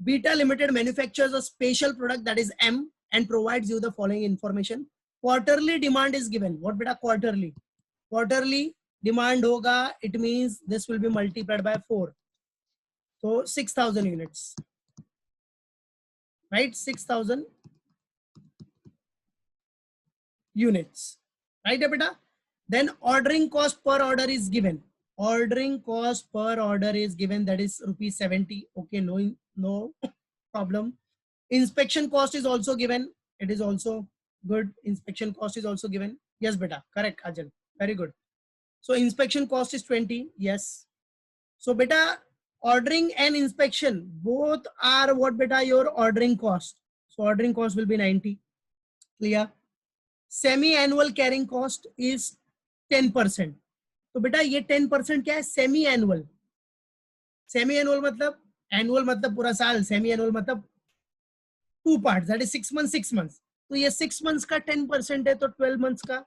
Beta Limited manufactures a special product that is M and provides you the following information. Quarterly demand is given. What beta quarterly? Quarterly demand hoga, it means this will be multiplied by 4. So 6,000 units, right? 6,000 units, right beta? Then ordering cost per order is given. Ordering cost per order is given, that is rupees 70. Okay, no problem. Inspection cost is also given. It is also good. Inspection cost is also given. Yes beta, correct Ajal, very good. So inspection cost is 20. Yes. So beta, ordering and inspection both are what beta? Your ordering cost. So ordering cost will be 90. Clear? Semi-annual carrying cost is 10%. तो बेटा ये 10% क्या है? Semi annual. Semi annual मतलब, annual मतलब पूरा साल, semi annual मतलब 2 part, that is 6 month 6 months. तो ये 6 मंथ्स का 10% है, तो 12 मंथ्स का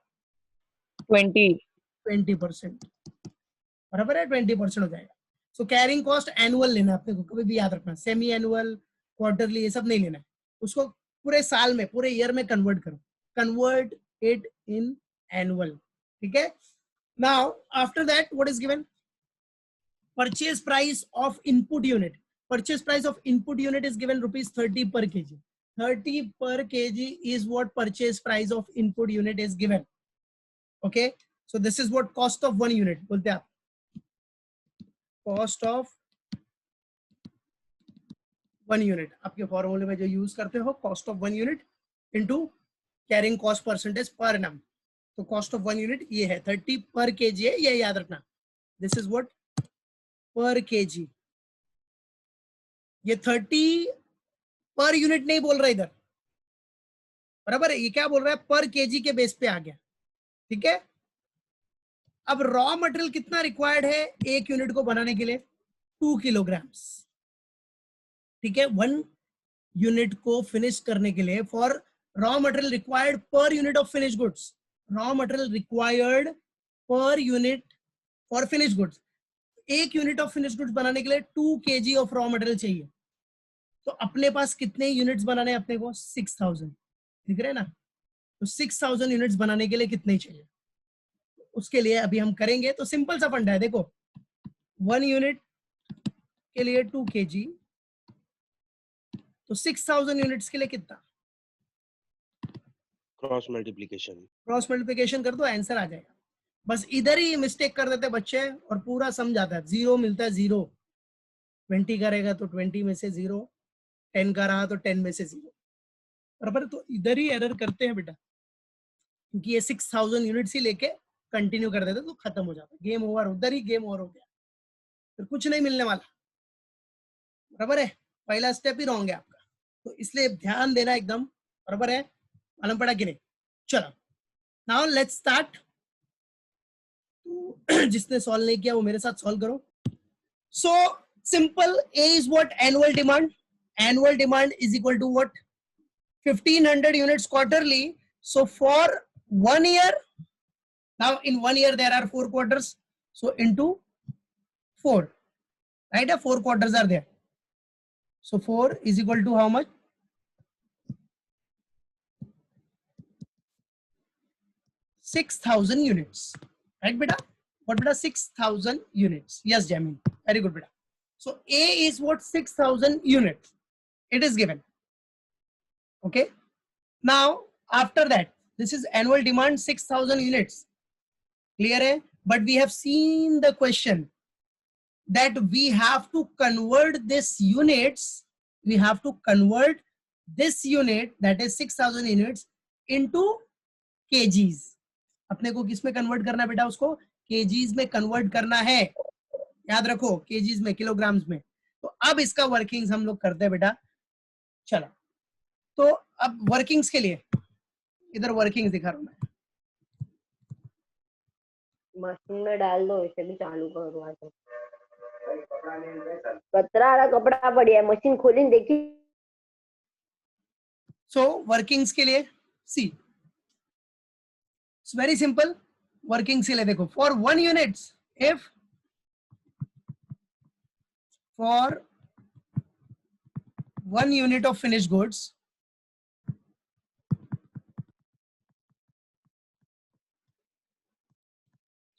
20%. बराबर है, 20% हो जाएगा. सो कैरिंग कॉस्ट एनुअल लेना आपने को, कभी भी याद रखना. सेमी एनुअल, क्वार्टरली, ये सब नहीं लेना है. उसको पूरे साल में, पूरे ईयर में कन्वर्ट करो. Convert it in annual. ठीक है. Now, after that, what is given? Purchase price of input unit. Purchase price of input unit is given rupees 30 per kg. 30 per kg is what purchase price of input unit is given. Okay. So this is what cost of 1 unit. बोलते हैं आप. Cost of 1 unit. आपके फॉर्मूले में जो use करते हो, cost of 1 unit into carrying cost percentage per annum. तो कॉस्ट ऑफ 1 यूनिट ये है 30 पर केजी है, ये याद रखना. दिस इज व्हाट पर केजी. ये 30 पर यूनिट नहीं बोल रहा इधर, बराबर है. ये क्या बोल रहा है? पर केजी के बेस पे आ गया. ठीक है. अब रॉ मटेरियल कितना रिक्वायर्ड है एक यूनिट को बनाने के लिए? 2 किलोग्राम्स. ठीक है. 1 यूनिट को फिनिश करने के लिए, for raw material required per unit of finish goods. Raw material required per unit for finish goods. एक यूनिट ऑफ फिनिश गुड्स बनाने के लिए 2 kg ऑफ रॉ मटेरियल चाहिए. तो अपने पास कितने यूनिट्स बनाने हैं अपने को? 6000. दिख रहे हैं ना? तो 6000 यूनिट्स बनाने के लिए कितने चाहिए? उसके लिए अभी हम करेंगे. तो सिंपल सा फंडा है. देखो, 1 यूनिट के लिए 2 kg, तो 6000 यूनिट्स के लिए कितना? क्रॉस मल्टीप्लिकेशन कर दो, आंसर आ जाएगा. बस इधर ही मिस्टेक कर देते बच्चे और पूरा सम जाता है. 0 मिलता है 0. 20 का रहेगा तो 20 में से 0. 10 का रहा तो 10 में से 0. बराबर. तो इधर ही एरर करते हैं बेटा, क्योंकि ये 6000 यूनिट्स ही लेके कंटिन्यू कर देते तो खत्म हो जाता. गेम ओवर, उधर ही गेम ओवर हो गया, फिर कुछ नहीं मिलने वाला. बराबर है. पहला स्टेप ही रॉन्ग है आपका, तो इसलिए ध्यान देना एकदम. बराबर है. मालूम पड़ा कि नहीं? चलो, नाउ लेट्स स्टार्ट. जिसने सॉल्व नहीं किया वो मेरे साथ सॉल्व करो. So simple. A is what? Annual demand. Annual demand is equal to what? 1500 units quarterly. So for 1 year, now in 1 year there are 4 quarters. So into 4, right? 4 quarters are there. So 4 is equal to how much? 6,000 units, right beta? What beta? 6,000 units. Yes, Jamin, very good beta. So A is what? 6,000 units. It is given. Okay. Now after that, this is annual demand 6,000 units. Clear hai? But we have seen the question that we have to convert this units. We have to convert this unit, that is 6,000 units, into kgs. अपने को किस में convert करना है बेटा? उसको kgs में convert करना है. याद रखो, kgs में, किलोग्राम्स में. तो अब इसका वर्किंग्स हम लोग करते हैं बेटा. चलो, तो अब वर्किंग्स के लिए इधर वर्किंग्स दिखा रहा हूं मैं. मशीन में डाल दो, इसे भी चालू करो. आज कतरा वाला कपड़ा बढ़िया है, मशीन खोली देखी. सो वर्किंग्स के लिए see, it's very simple. Workings के लिए देखो, for 1 units, if for 1 unit of finished goods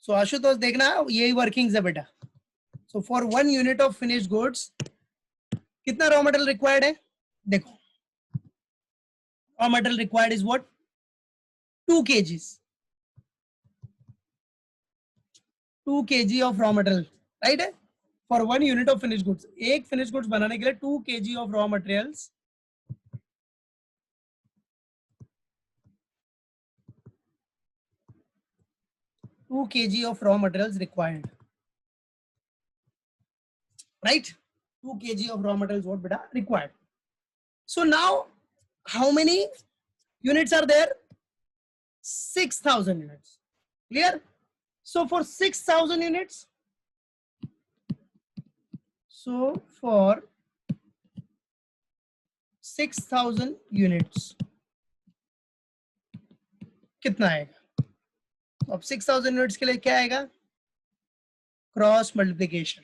so Ashutosh देखना यही वर्किंग्स है बेटा. So for 1 unit of finished goods कितना रॉ मटेरियल रिक्वायर्ड है? देखो raw material required is what 2 kgs 2 kg of raw material right है for 1 unit of finished goods. एक finished goods बनाने के लिए 2 kg of raw materials of raw materials required, right? 2 kg of raw materials what beta required. So now how many units are there? 6,000 units. Clear? So for 6,000 units, so for 6,000 units कितना आएगा? अब 6,000 units के लिए क्या आएगा? Cross multiplication.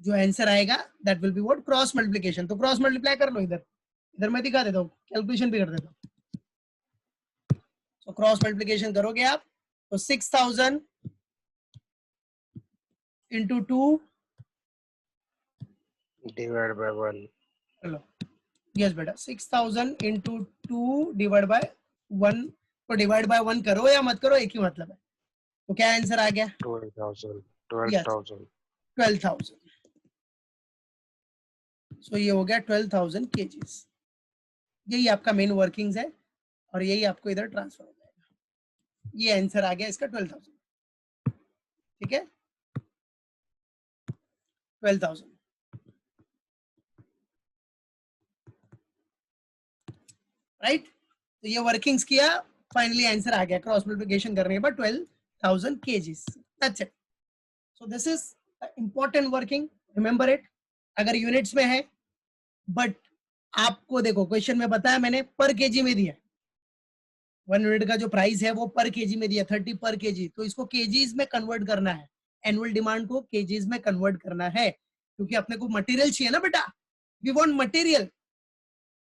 जो answer आएगा that will be what cross multiplication. तो क्रॉस मल्टीप्लाई कर लो इधर इधर मैं दिखा देता हूँ कैलकुलेशन भी कर देता हूँ. तो क्रॉस मल्टीप्लिकेशन करोगे आप तो 6,000 into 2 डिवाइड बाय 1. चलो यस बेटा 6,000 into 2 डिवाइड बाय 1. तो डिवाइड बाय 1 करो या मत करो एक ही मतलब है. तो क्या आंसर आ गया? 12,000. 12,000. सो ये हो गया 12,000 kgs. यही आपका मेन वर्किंग्स है और यही आपको इधर ट्रांसफर हो जाएगा. ये आंसर आ गया इसका 12,000. ठीक है 12,000. राइट तो ये वर्किंग्स किया फाइनली आंसर आ गया क्रॉस मल्टीप्लिकेशन करने के बाद 12,000 kgs. That's it. So this is important working remember it. अगर यूनिट्स में है बट आपको देखो क्वेश्चन में बताया मैंने पर केजी में दिया 1 यूनिट का जो प्राइस है वो पर केजी में दिया 30 पर केजी. तो इसको केजीज में कन्वर्ट करना है. एनुअल डिमांड को केजीज में कन्वर्ट करना है क्योंकि अपने को मटेरियल चाहिए ना बेटा. We want material.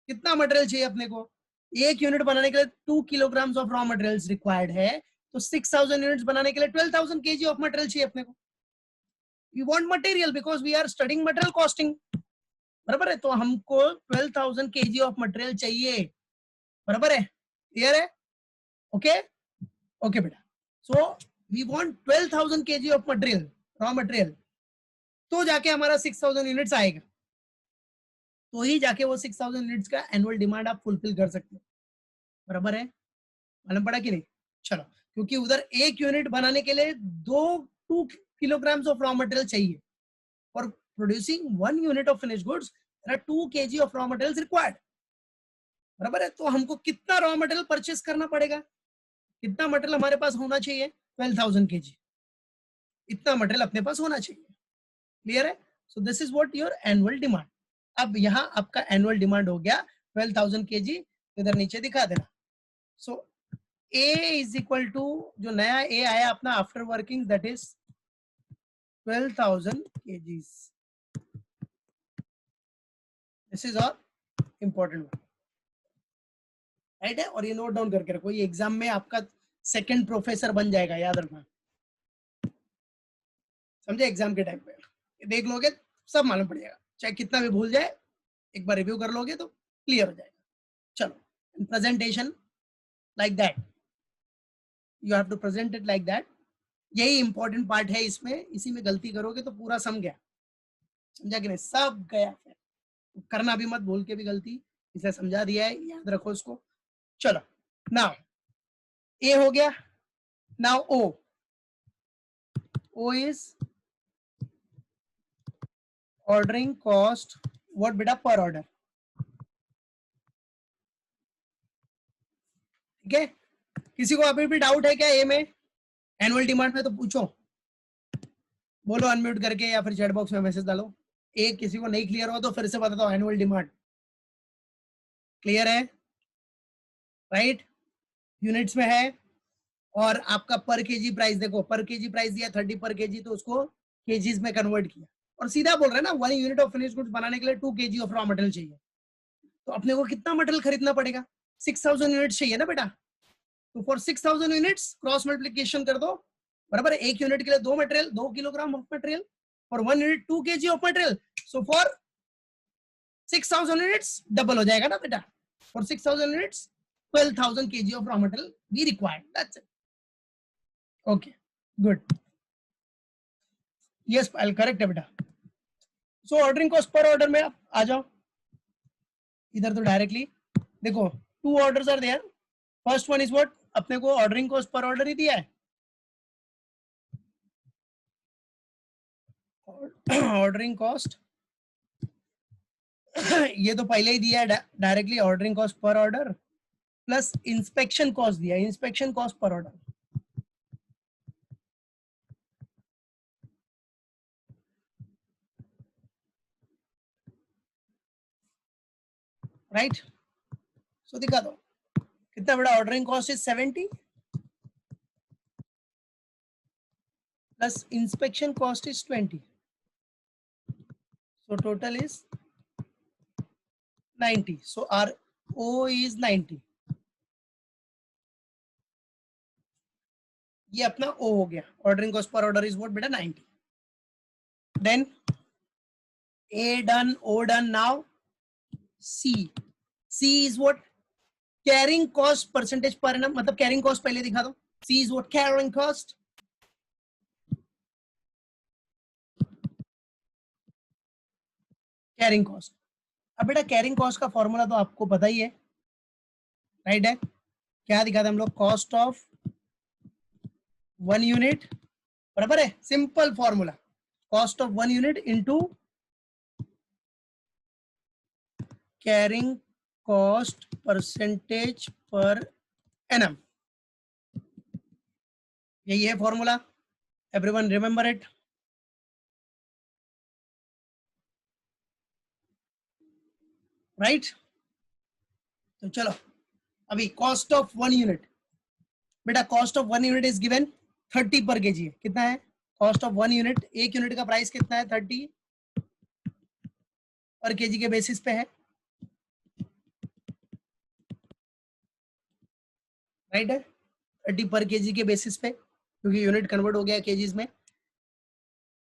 कितना मटेरियल चाहिए अपने को? एक यूनिट बनाने के लिए 2 kilograms of raw materials required है. तो 6,000 यूनिट्स बनाने के लिए 12,000 केजी ऑफ मटेरियल चाहिए अपने को. We want material because we are studying material costing. बराबर है. तो हमको 12,000 केजी ऑफ मटेरियल चाहिए. बराबर है. क्लियर है? ओके ओके बेटा. So we want 12,000 kg of material raw material. तो जाके हमारा 6,000 यूनिट्स आएगा. तो ही जाके वो 6,000 यूनिट्स का एनुअल डिमांड आप फुलफिल कर सकते हो. बराबर है. मालूम पड़ा कि नहीं? चलो क्योंकि उधर एक यूनिट बनाने के लिए 2 kilograms of raw material चाहिए. For producing 1 unit of finished goods, there are 2 kg of raw materials required. बराबर है. तो हमको कितना रॉ मटेरियल परचेस करना पड़ेगा? कितना मटेरियल हमारे पास होना चाहिए? 12,000 kg. इतना मटेरियल अपने पास होना चाहिए. क्लियर है? So this is what your annual demand. अब यहाँ आपका एनुअल डिमांड हो गया 12,000 kg. इधर नीचे दिखा देना. सो A is equal to जो नया A आया अपना after working that is 12,000 kgs. This is all important right है. और ये नोट डाउन करके रखो. ये एग्जाम में आपका सेकंड प्रोफेसर बन जाएगा. याद रखना. समझे? एग्जाम के टाइम पे देख लोगे सब मालूम पड़ जाएगा. चाहे कितना भी भूल जाए एक बार रिव्यू कर लोगे तो क्लियर हो जाएगा. चलो presentation like that. You have to present it like that. यही इंपॉर्टेंट पार्ट है इसमें. इसी में गलती करोगे तो पूरा सम गया. समझा कि नहीं? सब गया. फिर करना भी मत भूल के भी गलती. इसे समझा दिया है. याद रखो इसको. चलो नाउ ए हो गया. Now O. O is ordering cost. What बेटा? Per order. ठीक है. किसी को अभी भी डाउट है क्या ए में एनुअल डिमांड में? तो पूछो. बोलो अनम्यूट करके या फिर चैट बॉक्स में मैसेज डालो. ए किसी को नहीं क्लियर हो तो फिर से बता दो. एनुअल डिमांड क्लियर है? राइट. यूनिट्स में है और आपका पर केजी प्राइस देखो. पर केजी प्राइस दिया 30 पर केजी तो उसको केजीज में कन्वर्ट किया. और सीधा बोल रहे हैं ना 1 यूनिट ऑफ फिनिश गुड्स बनाने के लिए 2 kg ऑफ रॉ मटेरियल चाहिए, तो अपने को कितना मटेरियल खरीदना पड़ेगा? 6000 यूनिट्स चाहिए ना बेटा। तो फॉर 6000 यूनिट्स क्रॉस मल्टीप्लिकेशन कर दो, बराबर है। 1 यूनिट के लिए 2 material, 2 kilogram of material, for 1 unit 2 kg of material, so for 6000 units double हो जाएगा ना बेटा। For 6000 units 12000 kg of raw material we required, that's it. Okay good, yes I correct है बेटा। सो ऑर्डरिंग कॉस्ट पर ऑर्डर में आप आ जाओ इधर, तो डायरेक्टली देखो 2 orders are there. First one is what, अपने को ऑर्डरिंग कॉस्ट पर ऑर्डर ही दिया है। ऑर्डरिंग कॉस्ट ये तो पहले ही दिया है डायरेक्टली, ऑर्डरिंग कॉस्ट पर ऑर्डर प्लस इंस्पेक्शन कॉस्ट दिया है, इंस्पेक्शन कॉस्ट पर ऑर्डर। राइट, सो दिखा दो कितना बड़ा। Ordering cost is 70 plus inspection cost is 20, so total is 90, so our O is 90, ये अपना O हो गया। ऑर्डरिंग कॉस्ट पर ऑर्डर इज व्हाट बेटा 90। Then A done, O done, now C, C is what, carrying cost percentage per annum, मतलब carrying cost पहले दिखा दो। C is what, carrying cost, carrying cost. अब बेटा कैरिंग कॉस्ट का formula तो आपको पता ही है, राइट है। क्या दिखाते हम लोग, कॉस्ट ऑफ 1 यूनिट, बराबर है, simple formula, cost of 1 unit into carrying cost percentage per annum, यही है formula. Everyone remember it. Right, तो चलो अभी कॉस्ट ऑफ 1 यूनिट, बेटा cost of 1 unit is given 30 per KG है। कितना है कॉस्ट ऑफ 1 यूनिट? 1 यूनिट का प्राइस कितना है? 30 पर केजी के बेसिस पे है, राइट है, 30 पर केजी के बेसिस पे, क्योंकि यूनिट कन्वर्ट हो गया केजीज में।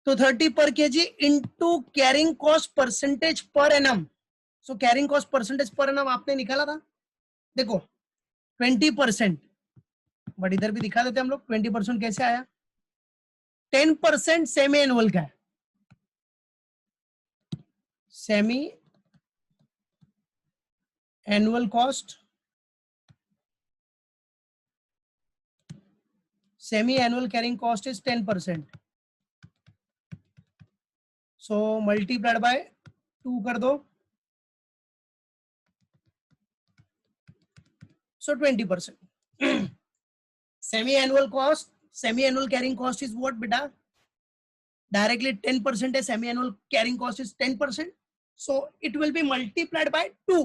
तो 30 per kg into carrying cost percentage per annum. So carrying cost percentage per annum आपने निकाला था, देखो 20%, बट इधर भी दिखा देते हम लोग 20% कैसे आया। 10% सेमी एनुअल का है, semi annual cost, semi annual carrying cost is 10%, so multiplied by 2 कर दो, so 20%। Semi annual cost, semi annual carrying cost is what बेटा, डायरेक्टली 10% है, semi annual carrying cost is 10%, so it will be multiplied by 2,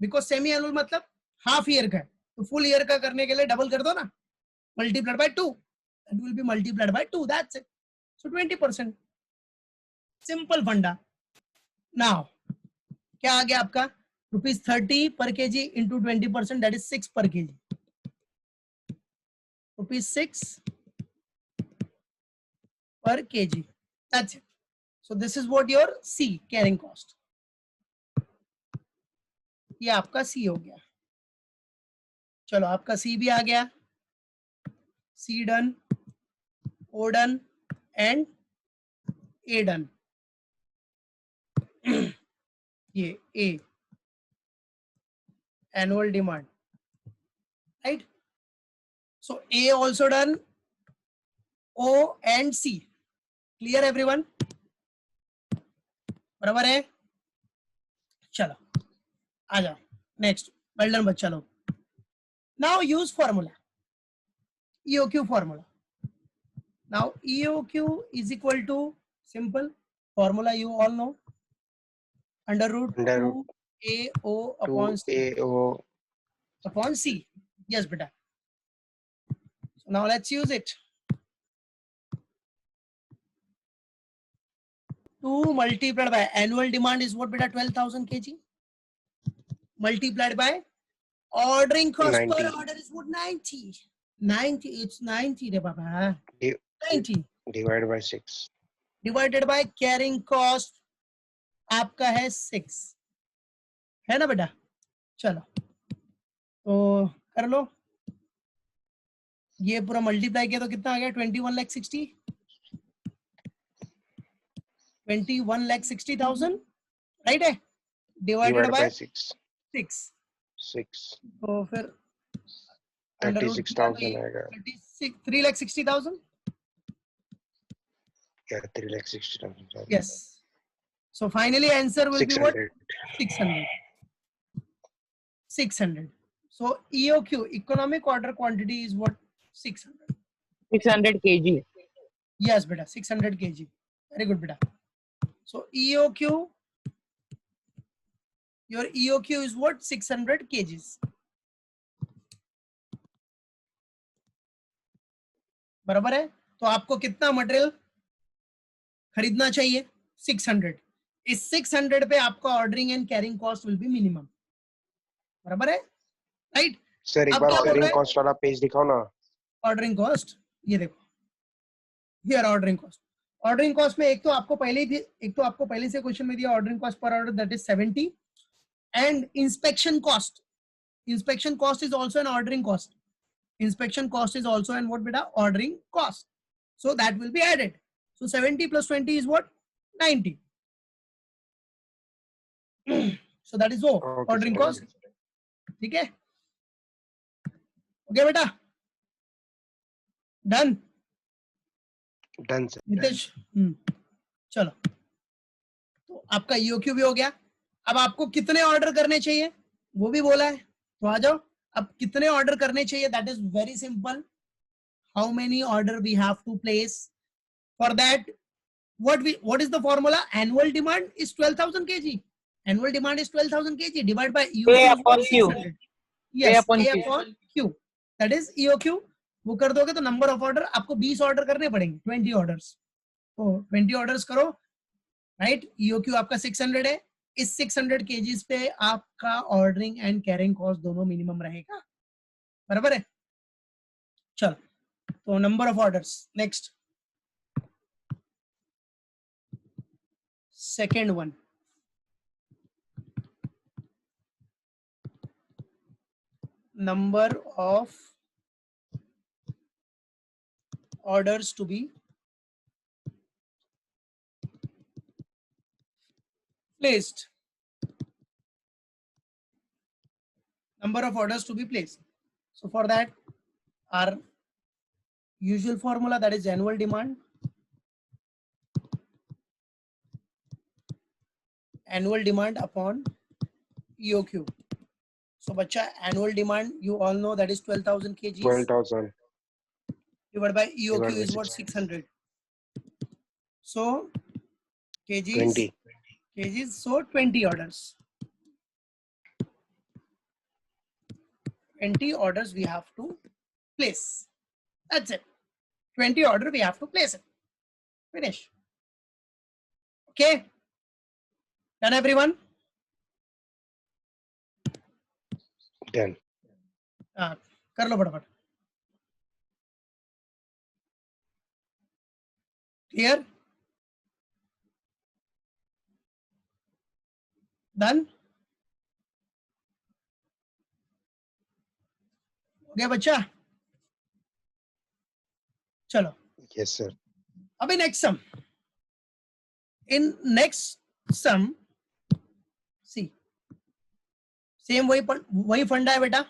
because semi annual मतलब half year का है, तो full year का करने के लिए डबल कर दो ना, multiplied by 2, it will be multiplied by 2, that's it, so 20%, simple फंडा। नाउ क्या आ गया आपका, ₹30 per KG into 20%, that is 6 पर KG, ₹6 per kg, that's it। so this is what your C, carrying cost, ये आपका C हो गया। चलो आपका C भी आ गया, C done, O done and A done. ये A annual demand, right, so A also done, O and C, clear everyone, बराबर है। चलो आ जाओ नेक्स्ट, वेल डन बच्चा लोग। Now use formula, EOQ formula। Now EOQ is equal to simple formula you all know, under root 2 AO upon C, 2AO upon C, yes beta। So now let's use it। 2 multiplied by annual demand is what beta 12,000 kg multiplied by ordering cost 90. per order is what 90 it's 90 re baba Di- 90 divided by 6. divided by carrying cost आपका है 6 है ना बेटा चलो तो कर लो ये पूरा मल्टीप्लाई किया तो कितना आ गया 21,60,000 राइट है डिवाइडेड Divided by बाय 6. 6 6. तो फिर अंडर रूट 36,000 आएगा. 3,60,000 Yeah, 3,60,000. yes so finally answer will be what 600. 600 so EOQ economic order quantity is what 600 600 kg. yes beta 600 kg very good beta so EOQ your EOQ is what 600 kgs बराबर है तो आपको कितना material खरीदना चाहिए 600 इस 600 पे आपका ordering and carrying cost will be minimum बराबर है राइट Sir, एक अब बार क्या बोल ऑर्डरिंग रहे हैं? कॉस्ट वाला पेज दिखाओ ना. ऑर्डरिंग कॉस्ट ये देखो हियर ऑर्डरिंग कॉस्ट में एक तो आपको पहले से क्वेश्चन में दिया ऑर्डरिंग कॉस्ट पर order that is 70 and inspection cost is also an ordering cost inspection cost is also an what beta ordering cost so that will be added so 70 plus 20 is what 90 so that is all Okay, ordering sir. cost ठीक है okay बेटा done Done, sir. Nitesh चलो तो आपका EOQ भी हो गया अब आपको कितने ऑर्डर करने चाहिए वो भी बोला है तो आ जाओ अब कितने ऑर्डर करने चाहिए that is very simple how many order we have to place for that what is the formula annual demand is 12,000 kg annual demand is 12,000 kg divided by EOQ A is upon what? Q. 600. yes A upon A Q. upon Q that is EOQ वो कर दोगे तो number of order आपको 20 order करने पड़ेंगे 20 orders तो 20 orders करो right EOQ आपका 600 है इस 600 केजीज पे आपका ऑर्डरिंग एंड कैरिंग कॉस्ट दोनों मिनिमम रहेगा बराबर है चल तो number of orders next second one number of orders to be placed number of orders to be placed so for that our usual formula that is annual demand upon EOQ so bacha annual demand you all know that is 12,000 kgs 12,000. divided by EOQ Divided by is what 600 so kgs 20. kgs so 20 orders 20 orders we have to place that's it 20 order we have to place it finish okay done everyone Done. हाँ कर लो फटाफट clear done हो गया बच्चा चलो Yes, sir. अभी next sum in next sum see same वही फंडा है बेटा